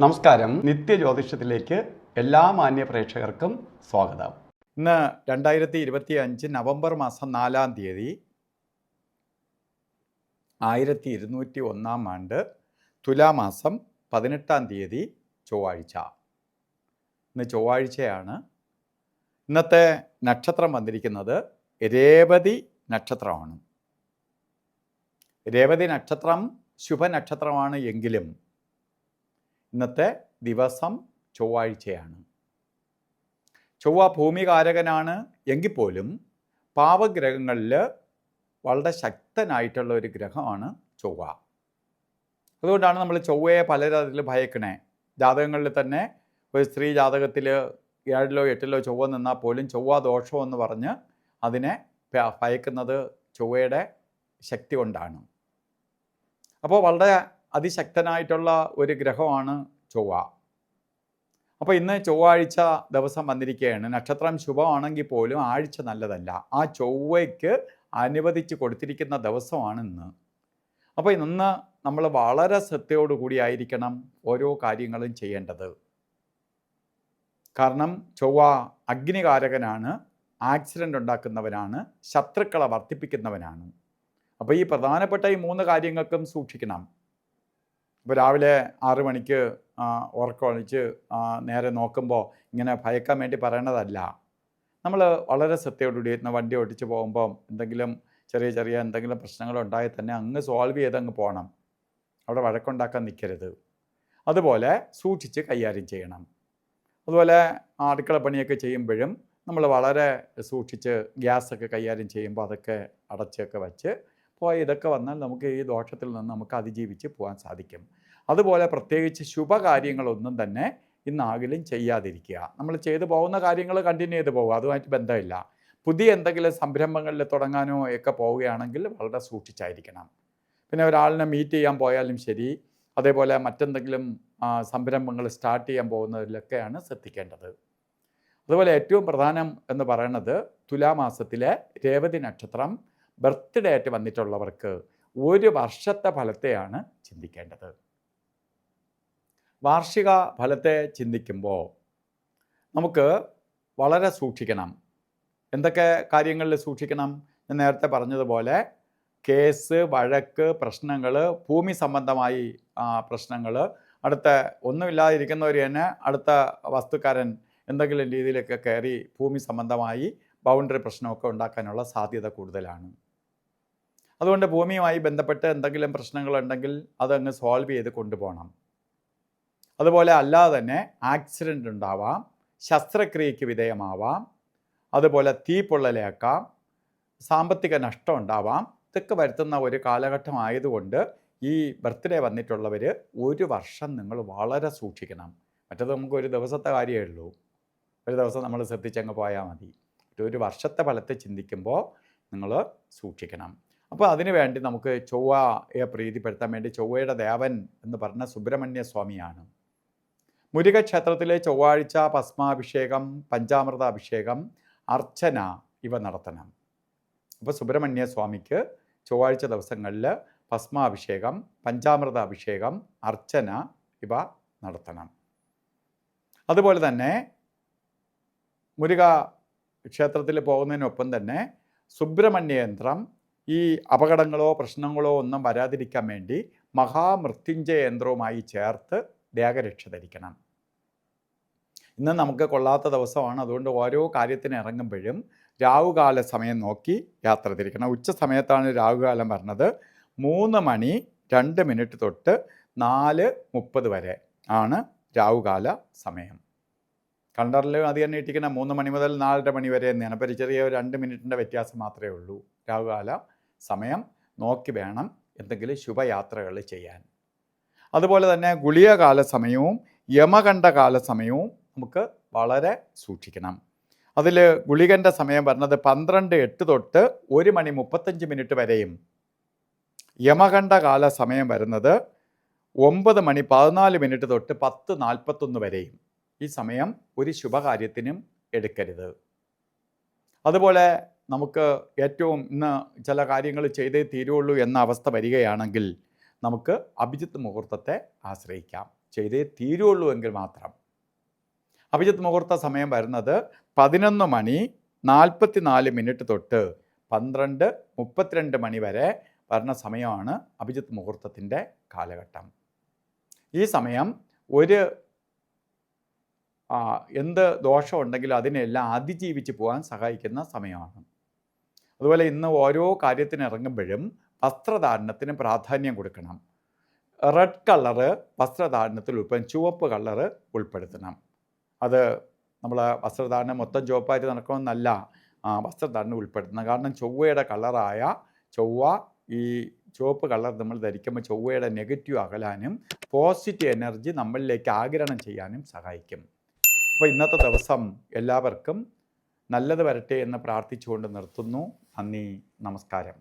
നമസ്കാരം. നിത്യജ്യോതിഷത്തിലേക്ക് എല്ലാ മാന്യ പ്രേക്ഷകർക്കും സ്വാഗതം. ഇന്ന് 2025 നവംബർ മാസം 4-ാം തീയതി 1201 ആണ്ട് തുലാമാസം 18-ാം തീയതി ചൊവ്വാഴ്ച. ഇന്ന് ചൊവ്വാഴ്ചയാണ്. ഇന്നത്തെ നക്ഷത്രം വന്നിരിക്കുന്നത് രേവതി നക്ഷത്രമാണ്. രേവതി നക്ഷത്രം ശുഭനക്ഷത്രമാണ് എങ്കിലും ഇന്നത്തെ ദിവസം ചൊവ്വാഴ്ചയാണ്. ചൊവ്വ ഭൂമികാരകനാണ് എങ്കിൽ പോലും പാവഗ്രഹങ്ങളിൽ വളരെ ശക്തനായിട്ടുള്ള ഒരു ഗ്രഹമാണ് ചൊവ്വ. അതുകൊണ്ടാണ് നമ്മൾ ചൊവ്വയെ പലതരത്തിൽ ഭയക്കണേ. ജാതകങ്ങളിൽ തന്നെ ഒരു സ്ത്രീ ജാതകത്തിൽ 7-ലോ 8-ലോ ചൊവ്വ നിന്നാൽ പോലും ചൊവ്വ ദോഷമെന്ന് പറഞ്ഞ് അതിനെ ഭയക്കുന്നത് ചൊവ്വയുടെ ശക്തി കൊണ്ടാണ്. അപ്പോൾ വളരെ അതിശക്തനായിട്ടുള്ള ഒരു ഗ്രഹമാണ് ചൊവ്വ. അപ്പോൾ ഇന്ന് ചൊവ്വാഴ്ച ദിവസം വന്നിരിക്കുകയാണ്. നക്ഷത്രം ശുഭമാണെങ്കിൽ പോലും ആഴ്ച നല്ലതല്ല. ആ ചൊവ്വയ്ക്ക് അനുവദിച്ച് കൊടുത്തിരിക്കുന്ന ദിവസമാണ് ഇന്ന്. അപ്പോൾ ഇന്ന് നമ്മൾ വളരെ ശ്രദ്ധയോടുകൂടി ആയിരിക്കണം ഓരോ കാര്യങ്ങളും ചെയ്യേണ്ടത്. കാരണം ചൊവ്വ അഗ്നികാരകനാണ്, ആക്സിഡൻ്റ് ഉണ്ടാക്കുന്നവനാണ്, ശത്രുക്കളെ വർദ്ധിപ്പിക്കുന്നവനാണ്. അപ്പോൾ ഈ പ്രധാനപ്പെട്ട ഈ 3 കാര്യങ്ങൾക്കും സൂക്ഷിക്കണം. ഇപ്പോൾ രാവിലെ 6 മണിക്ക് ഉറക്കമൊഴിച്ച് നേരെ നോക്കുമ്പോൾ ഇങ്ങനെ ഭയക്കാൻ വേണ്ടി പറയണതല്ല. നമ്മൾ വളരെ ശ്രദ്ധയോടുകൂടി വണ്ടി ഓടിച്ച് പോകുമ്പോൾ എന്തെങ്കിലും ചെറിയ എന്തെങ്കിലും പ്രശ്നങ്ങളുണ്ടായി തന്നെ അങ്ങ് സോൾവ് ചെയ്തങ്ങ് പോകണം. അവിടെ വഴക്കുണ്ടാക്കാൻ നിൽക്കരുത്. അതുപോലെ സൂക്ഷിച്ച് കൈകാര്യം ചെയ്യണം. അതുപോലെ അടുക്കള പണിയൊക്കെ ചെയ്യുമ്പോഴും നമ്മൾ വളരെ സൂക്ഷിച്ച് ഗ്യാസൊക്കെ കൈകാര്യം ചെയ്യുമ്പോൾ അതൊക്കെ അടച്ചൊക്കെ വച്ച് പോയി ഇതൊക്കെ വന്നാൽ നമുക്ക് ഈ ദോഷത്തിൽ നിന്ന് നമുക്ക് അതിജീവിച്ച് പോകാൻ സാധിക്കും. അതുപോലെ പ്രത്യേകിച്ച് ശുഭകാര്യങ്ങളൊന്നും തന്നെ ഇന്നാകിലും ചെയ്യാതിരിക്കുക. നമ്മൾ ചെയ്തു പോകുന്ന കാര്യങ്ങൾ കണ്ടിന്യൂ ചെയ്ത് പോകുക, അതുമായിട്ട് ബന്ധമില്ല. പുതിയ എന്തെങ്കിലും സംരംഭങ്ങളിൽ തുടങ്ങാനോ ഒക്കെ പോവുകയാണെങ്കിൽ വളരെ സൂക്ഷിച്ചായിരിക്കണം. പിന്നെ ഒരാളിനെ മീറ്റ് ചെയ്യാൻ പോയാലും ശരി, അതേപോലെ മറ്റെന്തെങ്കിലും സംരംഭങ്ങൾ സ്റ്റാർട്ട് ചെയ്യാൻ പോകുന്നതിലൊക്കെയാണ് ശ്രദ്ധിക്കേണ്ടത്. അതുപോലെ ഏറ്റവും പ്രധാനം എന്ന് പറയുന്നത് തുലാമാസത്തിലെ രേവതി നക്ഷത്രം ബർത്ത്ഡേ ആയിട്ട് വന്നിട്ടുള്ളവർക്ക് 1 വർഷത്തെ ഫലത്തെയാണ് ചിന്തിക്കേണ്ടത്. വാർഷിക ഫലത്തെ ചിന്തിക്കുമ്പോൾ നമുക്ക് വളരെ സൂക്ഷിക്കണം. എന്തൊക്കെ കാര്യങ്ങളിൽ സൂക്ഷിക്കണം? ഞാൻ നേരത്തെ പറഞ്ഞതുപോലെ കേസ്, വഴക്ക്, പ്രശ്നങ്ങൾ, ഭൂമി സംബന്ധമായി പ്രശ്നങ്ങൾ, അടുത്ത ഒന്നുമില്ലാതിരിക്കുന്നവർ തന്നെ അടുത്ത വസ്തുക്കാരൻ എന്തെങ്കിലും രീതിയിലൊക്കെ കയറി ഭൂമി സംബന്ധമായി ബൗണ്ടറി പ്രശ്നമൊക്കെ ഉണ്ടാക്കാനുള്ള സാധ്യത കൂടുതലാണ്. അതുകൊണ്ട് ഭൂമിയുമായി ബന്ധപ്പെട്ട് എന്തെങ്കിലും പ്രശ്നങ്ങളുണ്ടെങ്കിൽ അതങ്ങ് സോൾവ് ചെയ്ത് കൊണ്ടുപോകണം. അതുപോലെ അല്ലാതെ തന്നെ ആക്സിഡൻ്റ് ഉണ്ടാവാം, ശസ്ത്രക്രിയയ്ക്ക് വിധേയമാവാം, അതുപോലെ തീപ്പൊള്ളലേക്കാം, സാമ്പത്തിക നഷ്ടം ഉണ്ടാവാം. ഇതൊക്കെ വരുത്തുന്ന ഒരു കാലഘട്ടമായതുകൊണ്ട് ഈ ബർത്ത്ഡേ വന്നിട്ടുള്ളവർ 1 വർഷം നിങ്ങൾ വളരെ സൂക്ഷിക്കണം. മറ്റത് നമുക്ക് ഒരു ദിവസത്തെ കാര്യമേ ഉള്ളൂ. ഒരു ദിവസം നമ്മൾ ശ്രദ്ധിച്ചങ്ങ് പോയാൽ മതി. 1 വർഷത്തെ ഫലത്തെ ചിന്തിക്കുമ്പോൾ നിങ്ങൾ സൂക്ഷിക്കണം. അപ്പോൾ അതിനു വേണ്ടി നമുക്ക് ചൊവ്വയെ പ്രീതിപ്പെടുത്താൻ വേണ്ടി ചൊവ്വയുടെ ദേവൻ എന്ന് പറഞ്ഞ സുബ്രഹ്മണ്യ സ്വാമിയാണ്. മുരുക ക്ഷേത്രത്തിലെ ചൊവ്വാഴ്ച ഭസ്മാഭിഷേകം, പഞ്ചാമൃത അഭിഷേകം, അർച്ചന ഇവ നടത്തണം. അപ്പോൾ സുബ്രഹ്മണ്യ സ്വാമിക്ക് ചൊവ്വാഴ്ച ദിവസങ്ങളിൽ ഭസ്മാഭിഷേകം, പഞ്ചാമൃത അഭിഷേകം, അർച്ചന ഇവ നടത്തണം. അതുപോലെ തന്നെ മുരുക ക്ഷേത്രത്തിൽ പോകുന്നതിനൊപ്പം തന്നെ സുബ്രഹ്മണ്യ യന്ത്രം ഈ അപകടങ്ങളോ പ്രശ്നങ്ങളോ ഒന്നും വരാതിരിക്കാൻ വേണ്ടി മഹാമൃത്യുഞ്ജയ യന്ത്രവുമായി ചേർത്ത് ദേഹരക്ഷ ധരിക്കണം. ഇന്ന് നമുക്ക് കൊള്ളാത്ത ദിവസമാണ്. അതുകൊണ്ട് ഓരോ കാര്യത്തിന് ഇറങ്ങുമ്പോഴും രാവുകാല സമയം നോക്കി യാത്ര തിരിക്കണം. ഉച്ച സമയത്താണ് രാവുകാലം പറഞ്ഞത്. 3 മണി 2 മിനിറ്റ് തൊട്ട് 4:30 വരെ ആണ് രാവുകാല സമയം. കണ്ടറിൽ അത് തന്നെ ഇട്ടിക്കണം. 3 മണി മുതൽ 4:30 മണി വരെ തന്നെയാണ്. അപ്പോൾ ചെറിയ 2 മിനിറ്റിൻ്റെ വ്യത്യാസം മാത്രമേ ഉള്ളൂ. രാവുകാല സമയം നോക്കി വേണം എന്തെങ്കിലും ശുഭയാത്രകൾ ചെയ്യാൻ. അതുപോലെ തന്നെ ഗുളികകാല സമയവും യമകണ്ഠകാല സമയവും നമുക്ക് വളരെ സൂക്ഷിക്കണം. അതിൽ ഗുളികൻ്റെ സമയം പറഞ്ഞത് 12:08 തൊട്ട് 1 മണി 35 മിനിറ്റ് വരെയും, യമകണ്ഠകാല സമയം വരുന്നത് 9 മണി 14 മിനിറ്റ് തൊട്ട് 10:41 വരെയും. ഈ സമയം ഒരു ശുഭകാര്യത്തിനും എടുക്കരുത്. അതുപോലെ നമുക്ക് ഏറ്റവും ഇന്ന് ചില കാര്യങ്ങൾ ചെയ്തേ തീരുള്ളൂ എന്ന അവസ്ഥ വരികയാണെങ്കിൽ നമുക്ക് അഭിജിത്ത് മുഹൂർത്തത്തെ ആശ്രയിക്കാം. ചെയ്തേ തീരുള്ളൂ എങ്കിൽ മാത്രം. അഭിജിത്ത് മുഹൂർത്ത സമയം വരുന്നത് 11:44 തൊട്ട് 12:32 വരെ വരുന്ന സമയമാണ് അഭിജിത്ത് മുഹൂർത്തത്തിൻ്റെ കാലഘട്ടം. ഈ സമയം എന്ത് ദോഷമുണ്ടെങ്കിലും അതിനെല്ലാം അതിജീവിച്ച് പോകാൻ സഹായിക്കുന്ന സമയമാണ്. അതുപോലെ ഇന്ന് ഓരോ കാര്യത്തിന് ഇറങ്ങുമ്പോഴും വസ്ത്രധാരണത്തിന് പ്രാധാന്യം കൊടുക്കണം. റെഡ് കളറ് വസ്ത്രധാരണത്തിൽ ചുവപ്പ് കളറ് ഉൾപ്പെടുത്തണം. അത് നമ്മൾ വസ്ത്രധാരണം മൊത്തം ചുവപ്പായിട്ട് നടക്കണമെന്നല്ല വസ്ത്രധാരണം ഉൾപ്പെടുത്തണം. കാരണം ചൊവ്വയുടെ കളറായ ചൊവ്വ ഈ ചുവപ്പ് കളർ നമ്മൾ ധരിക്കുമ്പോൾ ചൊവ്വയുടെ നെഗറ്റീവ് അകലാനും പോസിറ്റീവ് എനർജി നമ്മളിലേക്ക് ആഗിരണം ചെയ്യാനും സഹായിക്കും. അപ്പോൾ ഇന്നത്തെ ദിവസം എല്ലാവർക്കും നല്ലത് വരട്ടെ എന്ന് പ്രാർത്ഥിച്ചുകൊണ്ട് നിർത്തുന്നു. നന്ദി, നമസ്കാരം.